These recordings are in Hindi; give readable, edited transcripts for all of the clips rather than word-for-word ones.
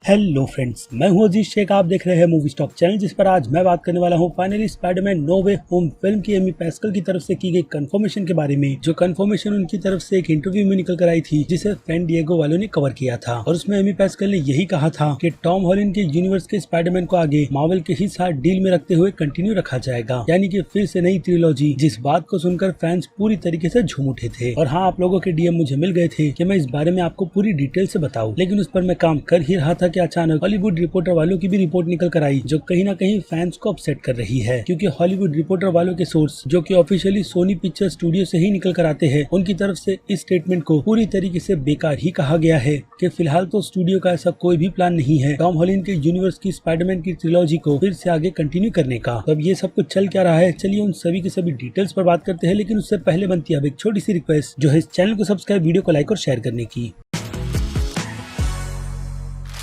हेलो फ्रेंड्स, मैं हूं अजीज शेख। आप देख रहे हैं मूवी स्टॉक चैनल, जिस पर आज मैं बात करने वाला हूं finally Spiderman no Way Home film की एमी पैस्कल की तरफ से की गई कंफर्मेशन के बारे में। जो कंफर्मेशन उनकी तरफ से एक इंटरव्यू में निकल कर आई थी, जिसे सैन डिएगो वालों ने कवर किया था, और उसमें एमी पैस्कल ने यही कहा था कि टॉम हॉलैंड के यूनिवर्स के स्पाइडरमैन को आगे मार्वल के ही साथ डील में रखते हुए कंटिन्यू रखा जाएगा, यानी कि फिर से नई ट्रिलॉजी। जिस बात को सुनकर फैंस पूरी तरीके से झूम उठे थे। और हाँ, आप लोगों के डीएम मुझे मिल गए थे कि मैं इस बारे में आपको पूरी डिटेल से बताऊं, लेकिन उस पर मैं काम कर ही रहा था कि अचानक हॉलीवुड रिपोर्टर वालों की भी रिपोर्ट निकल कर आई, जो कहीं ना कहीं फैंस को अपसेट कर रही है। क्योंकि हॉलीवुड रिपोर्टर वालों के सोर्स, जो कि ऑफिशियली सोनी पिक्चर स्टूडियो से ही निकल कर आते हैं, उनकी तरफ से इस स्टेटमेंट को पूरी तरीके से बेकार ही कहा गया है कि फिलहाल तो स्टूडियो का ऐसा कोई भी प्लान नहीं है टॉम हॉलैंड के यूनिवर्स की स्पाइडरमैन की ट्रिलॉजी को फिर से आगे कंटिन्यू करने का। तो अब ये सब कुछ चल क्या रहा है, चलिए उन सभी के सभी डिटेल्स पर बात करते हैं। लेकिन उससे पहले बनती है अब एक छोटी सी रिक्वेस्ट, जो है इस चैनल को सब्सक्राइब, वीडियो को लाइक और शेयर करने की।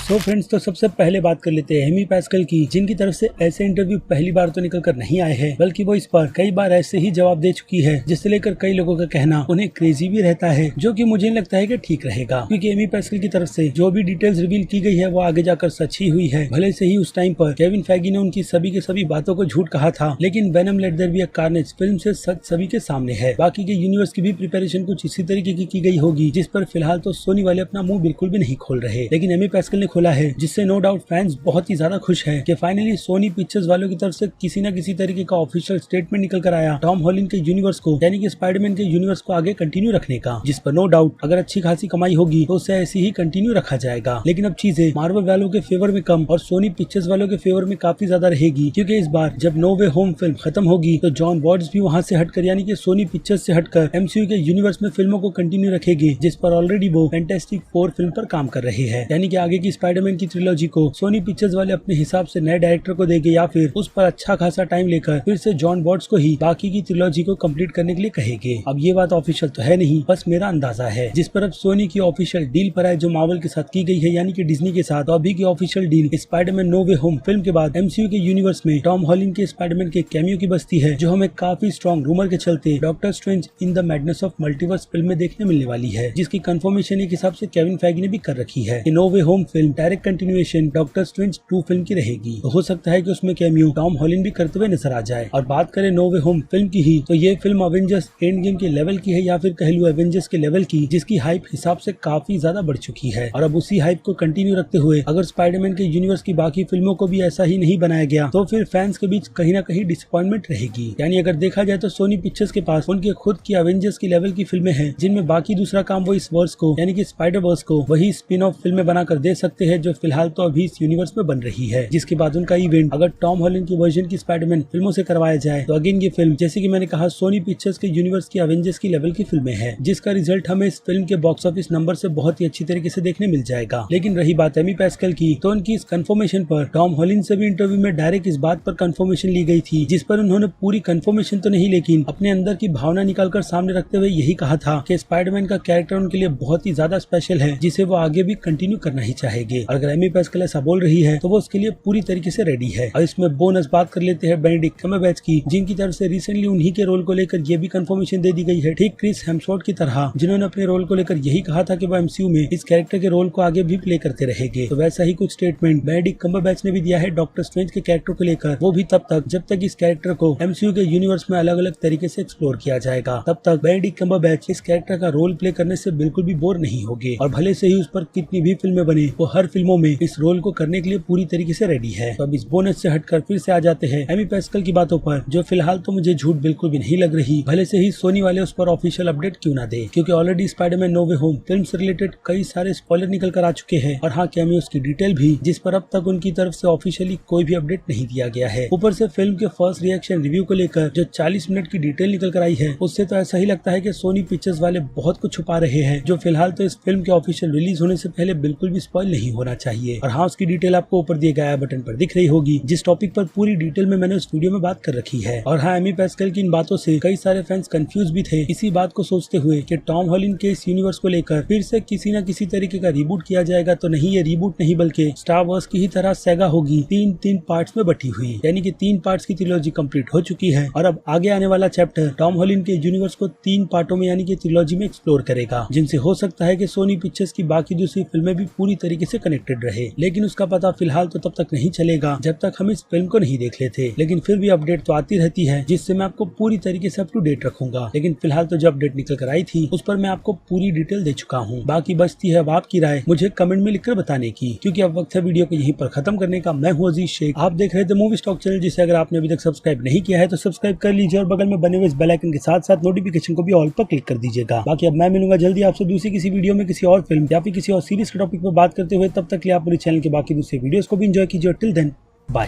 सो फ्रेंड्स, तो सबसे पहले बात कर लेते हैं एमी पैस्कल की, जिनकी तरफ से ऐसे इंटरव्यू पहली बार तो निकल कर नहीं आए हैं, बल्कि वो इस पर कई बार ऐसे ही जवाब दे चुकी है, जिससे लेकर कई लोगों का कहना उन्हें क्रेजी भी रहता है, जो कि मुझे लगता है कि ठीक रहेगा। क्योंकि एमी पैस्कल की तरफ से जो भी डिटेल्स रिवील की गई है वो आगे जाकर सच ही हुई है। भले से ही उस टाइम पर केविन फैगी ने उनकी सभी के सभी बातों को झूठ कहा था, लेकिन Venom let there be a Carnage film से सच सभी के सामने है। बाकी के यूनिवर्स की भी प्रिपरेशन कुछ इसी तरीके की गई होगी, जिस पर फिलहाल तो सोनी वाले अपना मुंह बिल्कुल भी नहीं खोल रहे, लेकिन एमी पैस्कल ने खोला है, जिससे नो डाउट फैंस बहुत ही ज्यादा खुश हैं कि फाइनली सोनी पिक्चर्स वालों की तरफ से किसी न किसी तरीके का ऑफिशियल स्टेटमेंट निकल कर आया टॉम हॉलैंड के यूनिवर्स को, यानी कि स्पाइडरमैन के यूनिवर्स को आगे कंटिन्यू रखने का। जिस पर नो डाउट अगर अच्छी खासी कमाई होगी तो उसे ऐसी ही कंटिन्यू रखा जाएगा। लेकिन अब चीजें मार्वल वालों के फेवर में कम और सोनी पिक्चर्स वालों के फेवर में काफी ज्यादा रहेगी, क्योंकि इस बार जब नो वे होम फिल्म खत्म होगी तो जॉन वॉर्ड्स भी वहां से हटकर, यानी कि सोनी पिक्चर्स से हटकर एमसीयू के यूनिवर्स में फिल्मों को कंटिन्यू रखेगी, जिस पर ऑलरेडी वो फैंटास्टिक 4 फिल्म पर काम कर रहे हैं। यानी कि आगे की स्पाइडरमैन की ट्रिलॉजी को सोनी पिक्चर्स वाले अपने हिसाब से नए डायरेक्टर को देंगे, या फिर उस पर अच्छा खासा टाइम लेकर फिर से जॉन वॉर्ड्स को ही बाकी की ट्रिलॉजी को कंप्लीट करने के लिए कहेंगे। अब ये बात ऑफिशियल तो है नहीं, बस मेरा अंदाजा है। जिस पर अब सोनी की ऑफिशियल डील पर है, जो मार्वल के साथ की गई है, यानी कि डिज्नी के साथ। तो अभी की official deal Spiderman no Way Home film के बाद एमसीयू के यूनिवर्स में टॉम हॉलैंड के स्पाइडरमैन के कैमियो की बस्ती है, जो हमें काफी स्ट्रॉन्ग रूमर के चलते doctor strange in the madness of multiverse film में देखने मिलने वाली है, जिसकी कंफर्मेशन एक हिसाब से केविन फैगी ने भी कर रखी है कि No Way Home film direct continuation Doctor Strange 2 film की रहेगी। तो हो सकता है कि उसमें कैमियो टॉम हॉलैंड भी करते हुए नजर आ जाए। और बात करें नो वे होम फिल्म की ही, तो ये फिल्म अवेंजर्स एंड गेम के लेवल की है, या फिर कह लो एवेंजर्स के लेवल की, जिसकी हाइप हिसाब से काफी ज्यादा बढ़ चुकी है। और अब उसी हाइप को कंटिन्यू रखते हुए अगर स्पाइडरमैन के यूनिवर्स की बाकी फिल्मों को भी ऐसा ही नहीं बनाया गया, तो फिर फैंस के बीच कहीं ना कहीं डिसअपॉइंटमेंट रहेगी। यानी अगर देखा जाए तो सोनी पिक्चर्स के पास उनके खुद की अवेंजर्स की लेवल की फिल्में हैं, जिनमें बाकी दूसरा काम वो इस वर्स को, यानी कि स्पाइडर वर्स को वही स्पिन ऑफ फिल्में बनाकर दे सकते हैं, जो फिलहाल तो अभी इस यूनिवर्स में बन रही है। जिसके बाद उनका इवेंट अगर टॉम हॉलैंड की वर्जन की स्पाइडरमैन फिल्मों से करवाया जाए, तो अगेन ये फिल्म, जैसे कि मैंने कहा, सोनी पिक्चर्स के यूनिवर्स की अवेंजर्स की लेवल की फिल्में हैं, जिसका रिजल्ट हमें इस फिल्म के बॉक्स ऑफिस नंबर से बहुत ही अच्छी तरीके से देखने मिल जाएगा। लेकिन रही बात एमी पैस्कल की, तो उनकी इस कंफर्मेशन पर टॉम हॉलैंड से भी इंटरव्यू में डायरेक्ट इस बात पर कंफर्मेशन ली गई थी, जिस पर उन्होंने पूरी कंफर्मेशन तो नहीं, लेकिन अपने अंदर की भावना निकालकर सामने रखते हुए यही कहा था कि स्पाइडरमैन का कैरेक्टर उनके लिए बहुत ही ज्यादा स्पेशल है, जिसे वो आगे भी कंटिन्यू करना ही चाहेंगे। और अगर एमी पैस्कल ऐसा बोल रही है तो वो उसके लिए पूरी तरीके से रेडी है। और इसमें बोनस बात कर लेते हैं बेनेडिक्ट कम्बरबैच की, जिनकी तरफ से रिसेंटली उन्हीं के रोल को लेकर ये भी कंफर्मेशन दे दी गई है, ठीक क्रिस हेम्सवर्थ की तरह, जिन्होंने अपने रोल को लेकर यही कहा था कि वो एमसीयू में इस कैरेक्टर के रोल को आगे भी प्ले करते रहेंगे। तो वैसा ही कुछ स्टेटमेंट बेनेडिक्ट कम्बरबैच ने भी दिया है डॉक्टर स्ट्रेंज के कैरेक्टर को लेकर, वो भी तब तक जब तक इस कैरेक्टर को एमसीयू के यूनिवर्स में अलग अलग तरीके से एक्सप्लोर किया जाएगा, तब तक बेनेडिक्ट कम्बरबैच इस कैरेक्टर का रोल प्ले करने से बिल्कुल भी बोर नहीं होंगे। और भले से ही उस पर कितनी भी फिल्में बने, वो हर फिल्मों में इस रोल को करने के लिए पूरी तरीके से रेडी है। तो अब इस बोनस से हटकर फिर से आ जाते हैं एमी पैस्कल की बातों पर, जो फिलहाल तो मुझे झूठ बिल्कुल भी नहीं लग रही, भले से ही सोनी वाले उस पर ऑफिशियल अपडेट क्यों ना दे, क्योंकि already Spiderman no Way Home film से रिलेटेड कई सारे स्पॉइलर निकल कर आ चुके हैं, और हाँ, कैमियोस की डिटेल भी, जिस पर अब तक उनकी तरफ से ऑफिशियली कोई भी अपडेट नहीं दिया गया है। ऊपर से फिल्म के फर्स्ट रिएक्शन रिव्यू को लेकर जो 40 मिनट की डिटेल निकल कर आई है, उससे तो ऐसा ही लगता है कि सोनी पिक्चर्स वाले बहुत कुछ छुपा रहे हैं, जो फिलहाल तो इस फिल्म के ऑफिशियल रिलीज होने से पहले बिल्कुल भी स्पॉइल नहीं होना चाहिए। और हाँ, उसकी डिटेल आपको ऊपर दिए गए बटन पर दिख रही होगी, जिस टॉपिक पर पूरी डिटेल में मैंने उस वीडियो में बात कर रखी है। और हाँ, एमी पैस्कल की इन बातों से कई सारे फैंस कंफ्यूज भी थे, इसी बात को सोचते हुए कि टॉम हॉलैंड के इस यूनिवर्स को लेकर फिर से किसी न किसी तरीके का रिबूट किया जाएगा। तो नहीं, ये रिबूट नहीं बल्कि स्टार वॉर्स की ही तरह सेगा होगी, तीन पार्ट्स में बटी हुई, यानी कि 3 पार्ट्स की ट्रिलॉजी कंप्लीट हो चुकी है, और अब आगे आने वाला चैप्टर टॉम हॉलैंड के यूनिवर्स को 3 पार्टों में, यानी कि ट्रिलॉजी में एक्सप्लोर करेगा, जिनसे हो सकता है कि सोनी पिक्चर्स की बाकी दूसरी फिल्में भी पूरी तरीके से कनेक्टेड रहे, लेकिन उसका पता फिलहाल तो तब तक नहीं चलेगा जब तक हम इस फिल्म को नहीं देख लेते। लेकिन फिर भी अपडेट तो आती रहती है जिससे मैं आपको पूरी तरीके से अप टू डेट रखूंगा। लेकिन फिलहाल तो जो अपडेट निकल कर आई थी उस पर मैं आपको पूरी डिटेल दे चुका हूँ। बाकी बचती है अब आपकी राय मुझे कमेंट में लिखकर बताने की, क्योंकि अब वक्त है वीडियो को यहीं पर खत्म करने का। मैं हूँ अजीज शेख, आप देख रहे थे मूवी स्टॉक चैनल, जिसे अगर आपने अभी तक सब्सक्राइब नहीं किया है तो सब्सक्राइब कर लीजिए और बगल में बने हुए इस बेल आइकन के साथ साथ नोटिफिकेशन को भी ऑल पर क्लिक कर दीजिएगा। बाकी अब मैं मिलूंगा जल्दी आपसे दूसरी किसी वीडियो में किसी और फिल्म या फिर किसी और सीरीज के टॉपिक पर बात करते हुए। तब तक के लिए आप मेरे चैनल के बाकी दूसरे वीडियोस को भी एंजॉय कीजिए। Till then bye.